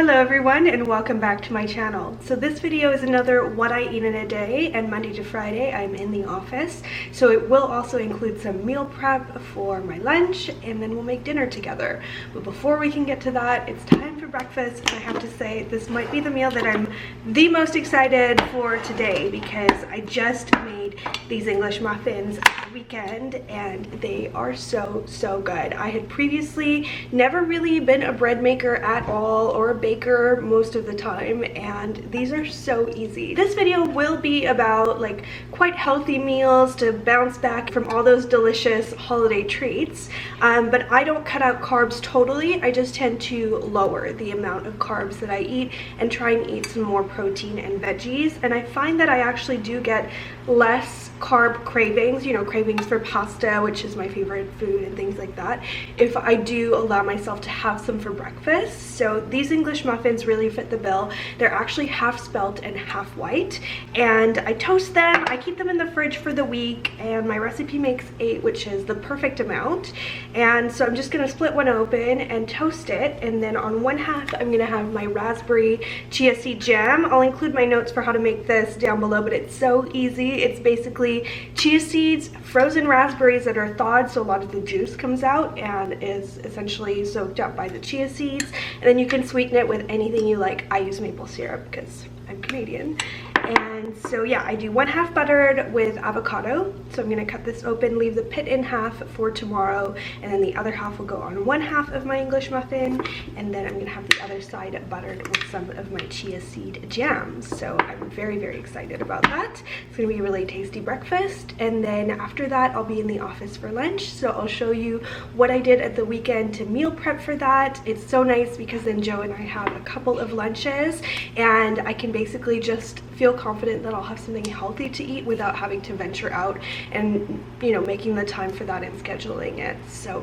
Hello everyone and welcome back to my channel. So this video is another what I eat in a day, and Monday to Friday I'm in the office. So it will also include some meal prep for my lunch, and then we'll make dinner together. But before we can get to that, it's time for breakfast, and I have to say this might be the meal that I'm the most excited for today because I just made these English muffins at the weekend and they are so good. I had previously never really been a bread maker at all, or a baker most of the time, and these are so easy. This video will be about like quite healthy meals to bounce back from all those delicious holiday treats, but I don't cut out carbs totally. I just tend to lower the amount of carbs that I eat and try and eat some more protein and veggies, and I find that I actually do get less carb cravings, you know, cravings for pasta, which is my favorite food, and things like that, if I do allow myself to have some for breakfast. So these English muffins really fit the bill. They're actually half spelt and half white, and I toast them. I keep them in the fridge for the week, and my recipe makes 8, which is the perfect amount. And so I'm just gonna split one open and toast it, and then on one half I'm gonna have my raspberry chia seed jam. I'll include my notes for how to make this down below, but it's so easy. It's basically chia seeds, frozen raspberries that are thawed, so a lot of the juice comes out and is essentially soaked up by the chia seeds, and then you can sweeten it with anything you like. I use maple syrup because I'm Canadian. And so yeah, I do 1/2 buttered with avocado. So I'm gonna cut this open, leave the pit in half for tomorrow, and then the other half will go on 1/2 of my English muffin, and then I'm gonna have the other side buttered with some of my chia seed jam. So I'm very excited about that. It's gonna be a really tasty breakfast, and then after that I'll be in the office for lunch. So I'll show you what I did at the weekend to meal prep for that. It's so nice because then Joe and I have a couple of lunches, and I can basically just feel confident that I'll have something healthy to eat without having to venture out and, you know, making the time for that and scheduling it. So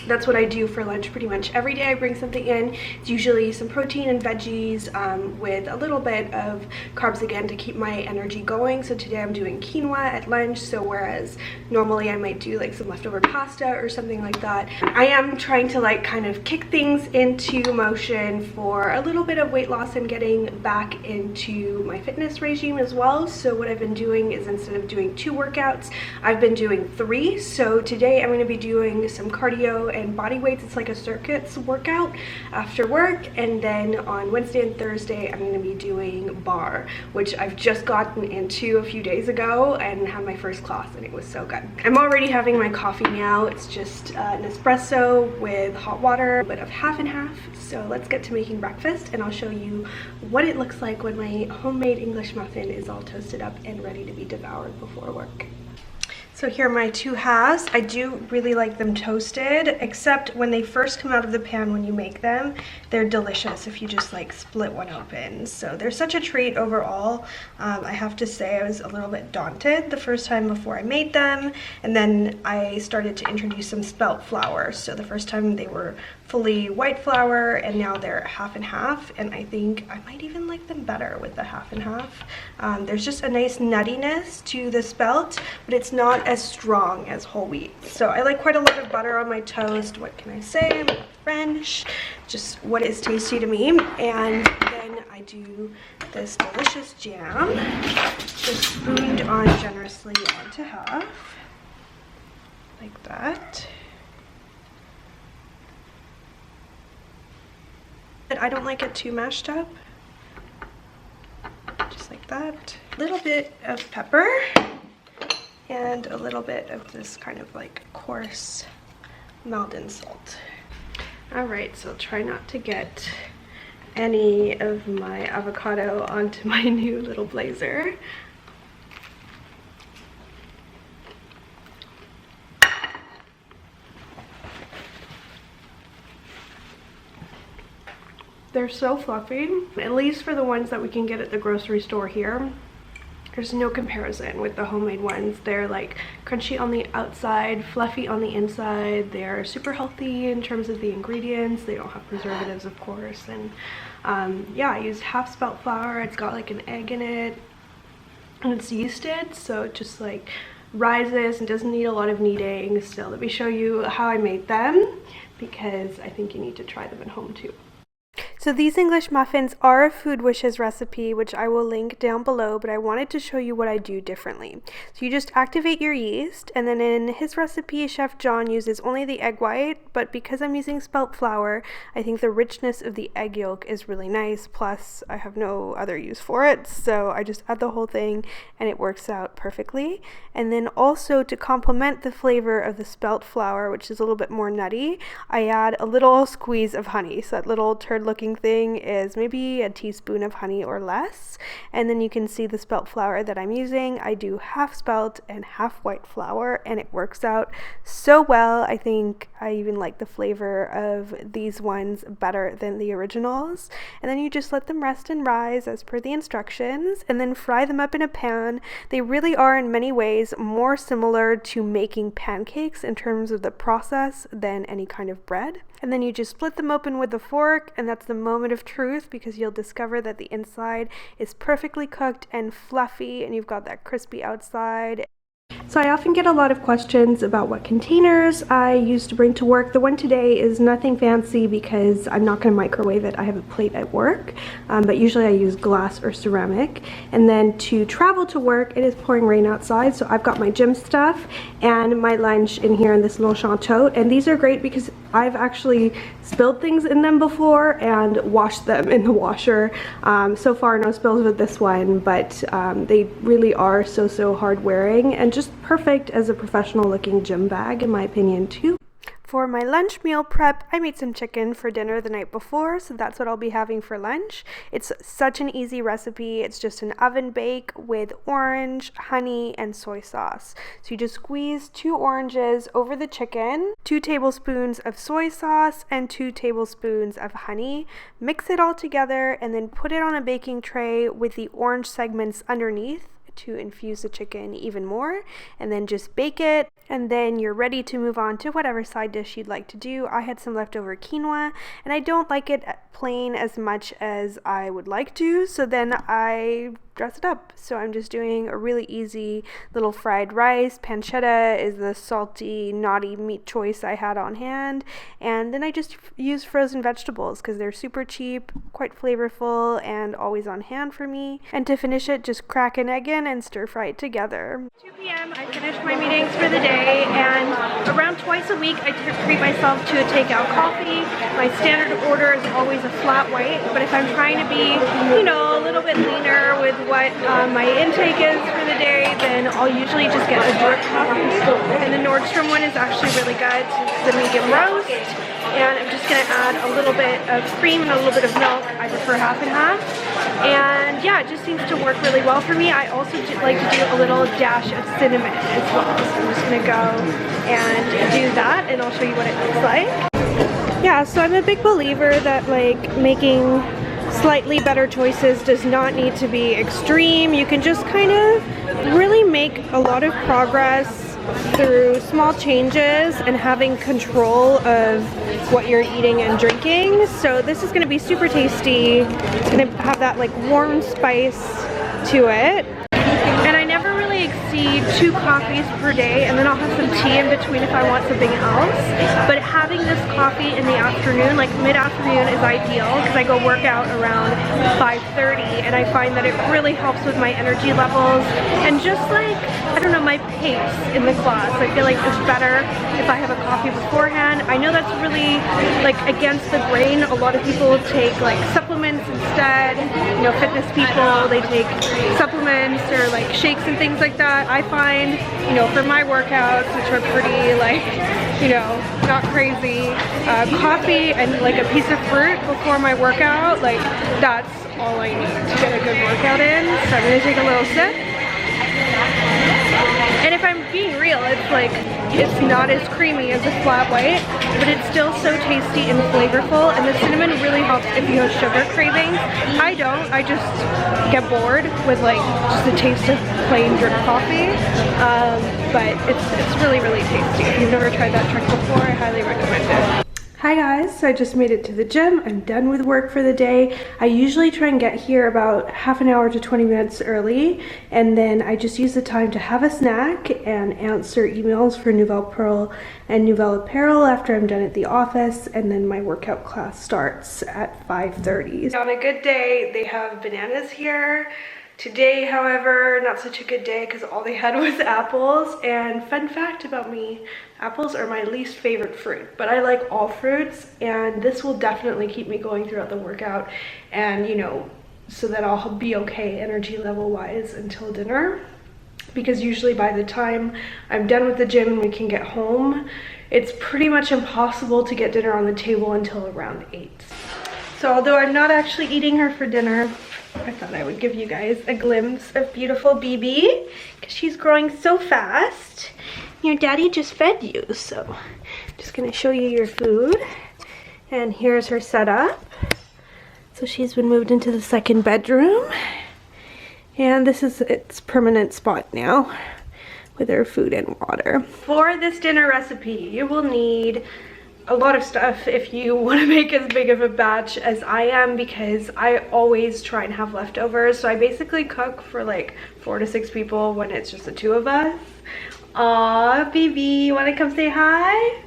that's what I do for lunch pretty much every day. I bring something in. It's usually some protein and veggies with a little bit of carbs again to keep my energy going. So today I'm doing quinoa at lunch, so whereas normally I might do like some leftover pasta or something like that, I am trying to like kind of kick things into motion for a little bit of weight loss and getting back into my fitness regime as well. So what I've been doing is, instead of doing 2 workouts, I've been doing 3. So today I'm going to be doing some cardio and body weights. It's like a circuits workout after work, and then on Wednesday and Thursday I'm going to be doing bar, which I've just gotten into a few days ago and had my first class, and it was so good. I'm already having my coffee now. It's just an espresso with hot water, a bit of half and half. So let's get to making breakfast, and I'll show you what it looks like when my homemade English muffin is all toasted up and ready to be devoured before work. So here are my 2 halves. I do really like them toasted, except when they first come out of the pan when you make them, they're delicious if you just like split one open. So they're such a treat overall. I have to say I was a little bit daunted the first time before I made them, and then I started to introduce some spelt flour. So the first time they were fully white flour, and now they're half and half, and I think I might even like them better with the half and half. There's just a nice nuttiness to the spelt, but it's not as strong as whole wheat. So I like quite a lot of butter on my toast. What can I say? I'm not French. Just what is tasty to me. And then I do this delicious jam, just spooned on generously onto half, like that. I don't like it too mashed up, just like that. A little bit of pepper and a little bit of this kind of like coarse Maldon salt. All right, so try not to get any of my avocado onto my new little blazer. They're so fluffy, at least for the ones that we can get at the grocery store here. There's no comparison with the homemade ones. They're like crunchy on the outside, fluffy on the inside. They're super healthy in terms of the ingredients. They don't have preservatives, of course. And yeah, I used half spelt flour. It's got like an egg in it, and it's yeasted, so it just like rises and doesn't need a lot of kneading. Still, let me show you how I made them, because I think you need to try them at home too. So these English muffins are a Food Wishes recipe, which I will link down below, but I wanted to show you what I do differently. So you just activate your yeast, and then in his recipe, Chef John uses only the egg white, but because I'm using spelt flour, I think the richness of the egg yolk is really nice, plus I have no other use for it, so I just add the whole thing and it works out perfectly. And then also to complement the flavor of the spelt flour, which is a little bit more nutty, I add a little squeeze of honey. So that little turd looking thing is maybe a teaspoon of honey or less, and then you can see the spelt flour that I'm using. I do half spelt and half white flour, and it works out so well. I think I even like the flavor of these ones better than the originals. And then you just let them rest and rise as per the instructions, and then fry them up in a pan. They really are in many ways more similar to making pancakes in terms of the process than any kind of bread. And then you just split them open with a fork, and that's the moment of truth, because you'll discover that the inside is perfectly cooked and fluffy, and you've got that crispy outside. So I often get a lot of questions about what containers I use to bring to work. The one today is nothing fancy because I'm not going to microwave it. I have a plate at work, but usually I use glass or ceramic. And then to travel to work, it is pouring rain outside, so I've got my gym stuff and my lunch in here in this little chanteau. And these are great because I've actually spilled things in them before and washed them in the washer. So far no spills with this one, but they really are so hard wearing and just perfect as a professional looking gym bag in my opinion too. For my lunch meal prep, I made some chicken for dinner the night before, so that's what I'll be having for lunch. It's such an easy recipe. It's just an oven bake with orange, honey, and soy sauce. So you just squeeze 2 oranges over the chicken, 2 tablespoons of soy sauce, and 2 tablespoons of honey. Mix it all together and then put it on a baking tray with the orange segments underneath to infuse the chicken even more, and then just bake it, and then you're ready to move on to whatever side dish you'd like to do. I had some leftover quinoa, and I don't like it plain as much as I would like to, so then I dress it up. So I'm just doing a really easy little fried rice. Pancetta is the salty, naughty meat choice I had on hand, and then I just use frozen vegetables because they're super cheap, quite flavorful, and always on hand for me. And to finish it, just crack an egg in and stir fry it together. 2 p.m. I finished my meetings for the day, and around twice a week I treat myself to a takeout coffee. My standard order is always a flat white, but if I'm trying to be, you know, a little bit leaner with what my intake is for the day, then I'll usually just get a drip coffee. And the Nordstrom one is actually really good. It's the medium roast, and I'm just going to add a little bit of cream and a little bit of milk. I prefer half and half. And yeah, it just seems to work really well for me. I also like to do a little dash of cinnamon as well. So I'm just going to go and do that, and I'll show you what it looks like. Yeah, so I'm a big believer that like making slightly better choices does not need to be extreme. You can just kind of really make a lot of progress through small changes and having control of what you're eating and drinking. So this is going to be super tasty. It's going to have that like warm spice to it. And I never really exceed 2 coffees per day, and then I'll have some tea in between if I want something else. But having this coffee in the afternoon, like mid-afternoon, is ideal because I go work out around 5:30, and I find that it really helps with my energy levels and just like, I don't know, my pace in the class. I feel like it's better if I have a coffee beforehand. I know that's really like against the grain. A lot of people take like supplements instead. You know, fitness people, they take supplements or like shakes and things like that. I find, you know, for my workouts, which are pretty like, you know, not crazy, coffee and like a piece of fruit before my workout, like that's all I need to get a good workout in. So I'm gonna take a little sip. And if I'm being real, it's like, it's not as creamy as a flat white, but it's still so tasty and flavorful, and the cinnamon really helps if you have sugar cravings. I don't, I just get bored with like just the taste of plain drip coffee, but it's really tasty. If you've never tried that trick before, I highly recommend it. Hi guys, so I just made it to the gym. I'm done with work for the day. I usually try and get here about half an hour to 20 minutes early, and then I just use the time to have a snack and answer emails for Nouvelle Pearl and Nouvelle Apparel after I'm done at the office, and then my workout class starts at 5:30. On a good day, they have bananas here. Today, however, not such a good day because all they had was apples. And fun fact about me, apples are my least favorite fruit, but I like all fruits, and this will definitely keep me going throughout the workout and, you know, so that I'll be okay energy level wise until dinner, because usually by the time I'm done with the gym and we can get home, it's pretty much impossible to get dinner on the table until around 8. So although I'm not actually eating her for dinner, I thought I would give you guys a glimpse of beautiful BB because she's growing so fast. Your daddy just fed you, so I'm just gonna show you your food. And here's her setup. So she's been moved into the second bedroom, and this is its permanent spot now with her food and water. For this dinner recipe, you will need a lot of stuff if you want to make as big of a batch as I am, because I always try and have leftovers. So I basically cook for like 4 to 6 people when it's just the 2 of us. Aw, BB, you want to come say hi?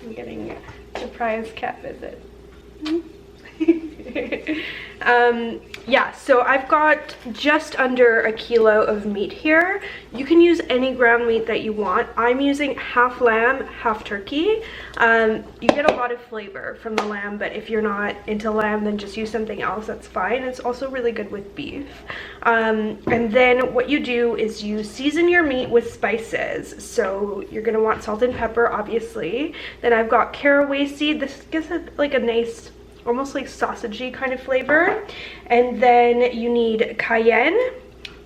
I'm getting a surprise cat visit. Yeah, so I've got just under a kilo of meat here. You can use any ground meat that you want. I'm using half lamb, half turkey. You get a lot of flavor from the lamb, but if you're not into lamb, then just use something else, that's fine. It's also really good with beef. And then what you do is you season your meat with spices. So you're gonna want salt and pepper, obviously. Then I've got caraway seed. This gives it like a nice, almost like sausagey kind of flavor. And then you need cayenne,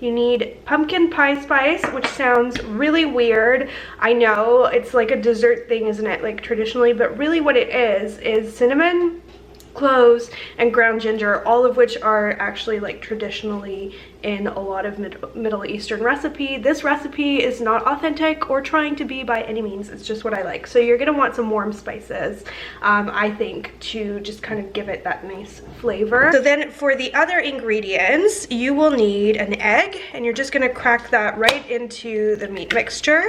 you need pumpkin pie spice, which sounds really weird. I know it's like a dessert thing, isn't it, like traditionally, but really what it is cinnamon, cloves, and ground ginger, all of which are actually like traditionally in a lot of Middle Eastern recipe. This recipe is not authentic or trying to be by any means, it's just what I like. So you're gonna want some warm spices, I think, to just kind of give it that nice flavor. So then for the other ingredients, you will need an egg, and you're just gonna crack that right into the meat mixture,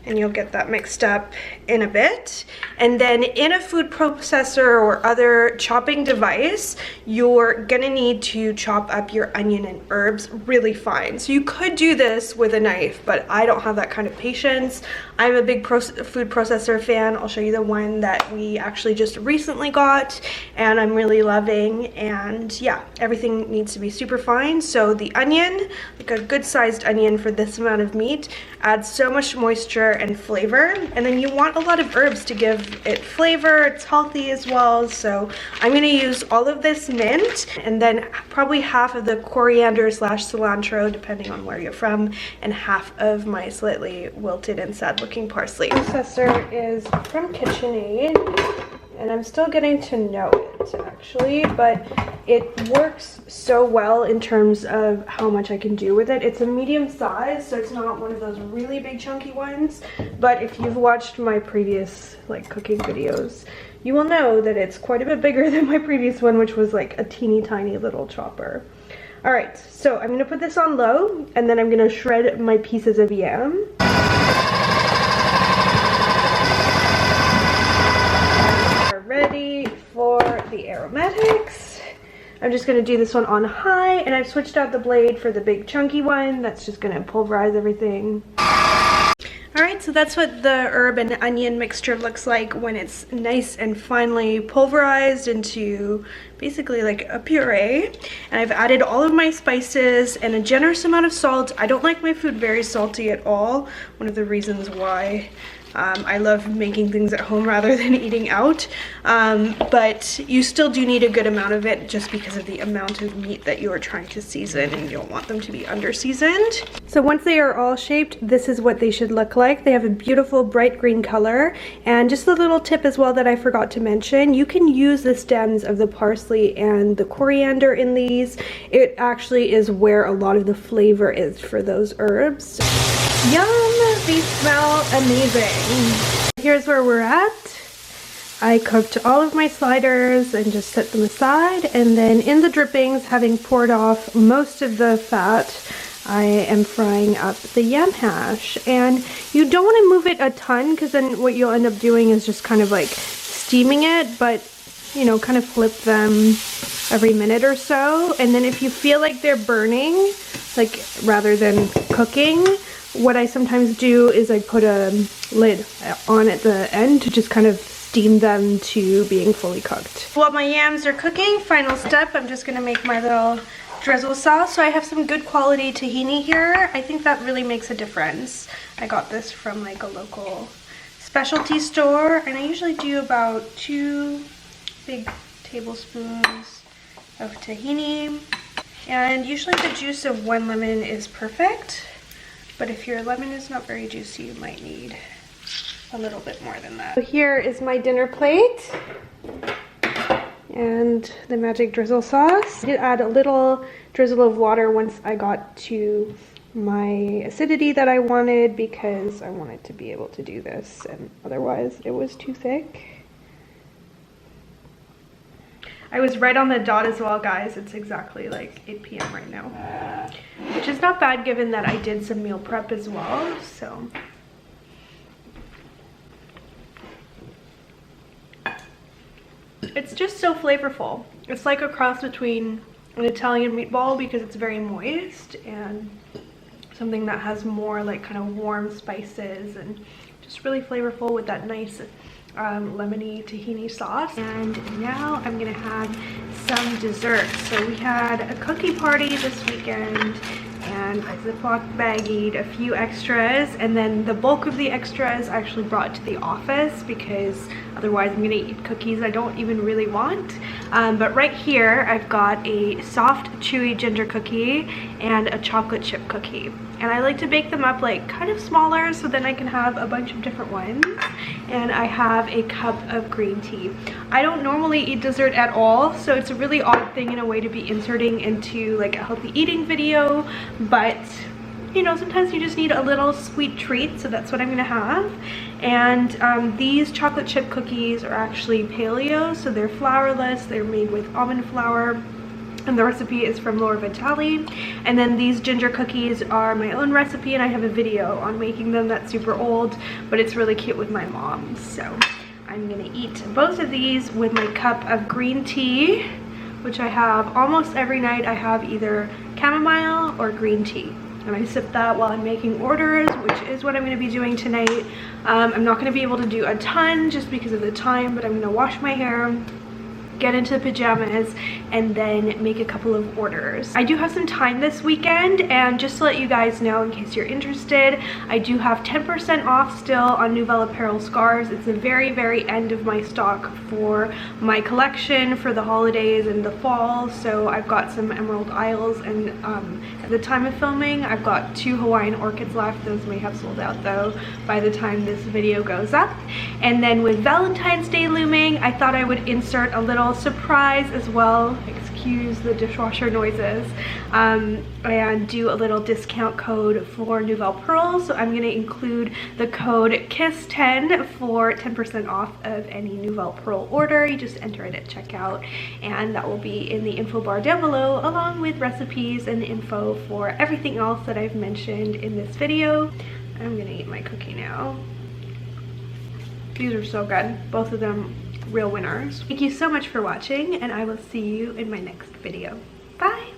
and you'll get that mixed up in a bit. And then in a food processor or other chopping device, you're gonna need to chop up your onion and herbs really fine. So you could do this with a knife, but I don't have that kind of patience. I'm a big food processor fan. I'll show you the one that we actually just recently got and I'm really loving. And yeah, everything needs to be super fine. So the onion, like a good sized onion for this amount of meat, adds so much moisture and flavor. And then you want a lot of herbs to give it flavor. It's healthy as well. So I'm gonna use all of this mint, and then probably half of the coriander / cilantro, depending on where you're from, and half of my slightly wilted and sad looking parsley. The processor is from KitchenAid, and I'm still getting to know it actually, but it works so well in terms of how much I can do with it. It's a medium size, so it's not one of those really big chunky ones, but if you've watched my previous like cooking videos, you will know that it's quite a bit bigger than my previous one, which was like a teeny tiny little chopper. All right, so I'm gonna put this on low, and then I'm gonna shred my pieces of yam. Ready for the aromatics. I'm just going to do this one on high, and I've switched out the blade for the big chunky one. That's just going to pulverize everything. Alright, so that's what the herb and onion mixture looks like when it's nice and finely pulverized into basically like a puree. And I've added all of my spices and a generous amount of salt. I don't like my food very salty at all. One of the reasons why I love making things at home rather than eating out, but you still do need a good amount of it just because of the amount of meat that you are trying to season, and you don't want them to be under seasoned. So once they are all shaped, this is what they should look like. They have a beautiful bright green color, and just a little tip as well that I forgot to mention, you can use the stems of the parsley and the coriander in these. It actually is where a lot of the flavor is for those herbs. Yum! These smell amazing. Here's where we're at. I cooked all of my sliders and just set them aside, and then in the drippings, having poured off most of the fat, I am frying up the yam hash. And you don't want to move it a ton, because then what you'll end up doing is just kind of like steaming it, but you know, kind of flip them every minute or so. And then if you feel like they're burning, like rather than cooking, what I sometimes do is I put a lid on at the end to just kind of steam them to being fully cooked. While my yams are cooking, final step, I'm just gonna make my little drizzle sauce. So I have some good quality tahini here. I think that really makes a difference. I got this from like a local specialty store, and I usually do about 2 big tablespoons of tahini. And usually the juice of 1 lemon is perfect, but if your lemon is not very juicy, you might need a little bit more than that. So here is my dinner plate and the magic drizzle sauce. I did add a little drizzle of water once I got to my acidity that I wanted, because I wanted to be able to do this, and otherwise it was too thick. I was right on the dot as well, guys. It's exactly like 8 p.m. right now, which is not bad given that I did some meal prep as well. So it's just so flavorful. It's like a cross between an Italian meatball, because it's very moist, and something that has more like kind of warm spices and just really flavorful with that nice lemony tahini sauce. And now I'm gonna have some dessert. So we had a cookie party this weekend, and I Ziploc baggied a few extras, and then the bulk of the extras I actually brought to the office, because otherwise I'm gonna eat cookies I don't even really want. But right here I've got a soft chewy ginger cookie and a chocolate chip cookie, and I like to bake them up like kind of smaller so then I can have a bunch of different ones. And I have a cup of green tea. I don't normally eat dessert at all, so it's a really odd thing in a way to be inserting into like a healthy eating video, but you know, sometimes you just need a little sweet treat, so that's what I'm gonna have. And these chocolate chip cookies are actually paleo, so they're flourless, they're made with almond flour, and the recipe is from Laura Vitale. And then these ginger cookies are my own recipe, and I have a video on making them that's super old, but it's really cute with my mom. So I'm gonna eat both of these with my cup of green tea, which I have almost every night. I have either chamomile or green tea, and I sip that while I'm making orders, which is what I'm going to be doing tonight. I'm not going to be able to do a ton just because of the time, but I'm going to wash my hair, get into the pajamas, and then make a couple of orders. I do have some time this weekend, and just to let you guys know in case you're interested, I do have 10% off still on Nouvelle Apparel scarves. It's the very, very end of my stock for my collection for the holidays and the fall. So I've got some Emerald Isles, and at the time of filming, I've got 2 Hawaiian orchids left. Those may have sold out though by the time this video goes up. And then with Valentine's Day looming, I thought I would insert a little surprise as well, excuse the dishwasher noises, and do a little discount code for Nouvelle Pearl. So I'm going to include the code KISS10 for 10% off of any Nouvelle Pearl order. You just enter it at checkout, and that will be in the info bar down below, along with recipes and info for everything else that I've mentioned in this video. I'm going to eat my cookie now. These are so good, both of them real winners. Thank you so much for watching, and I will see you in my next video. Bye!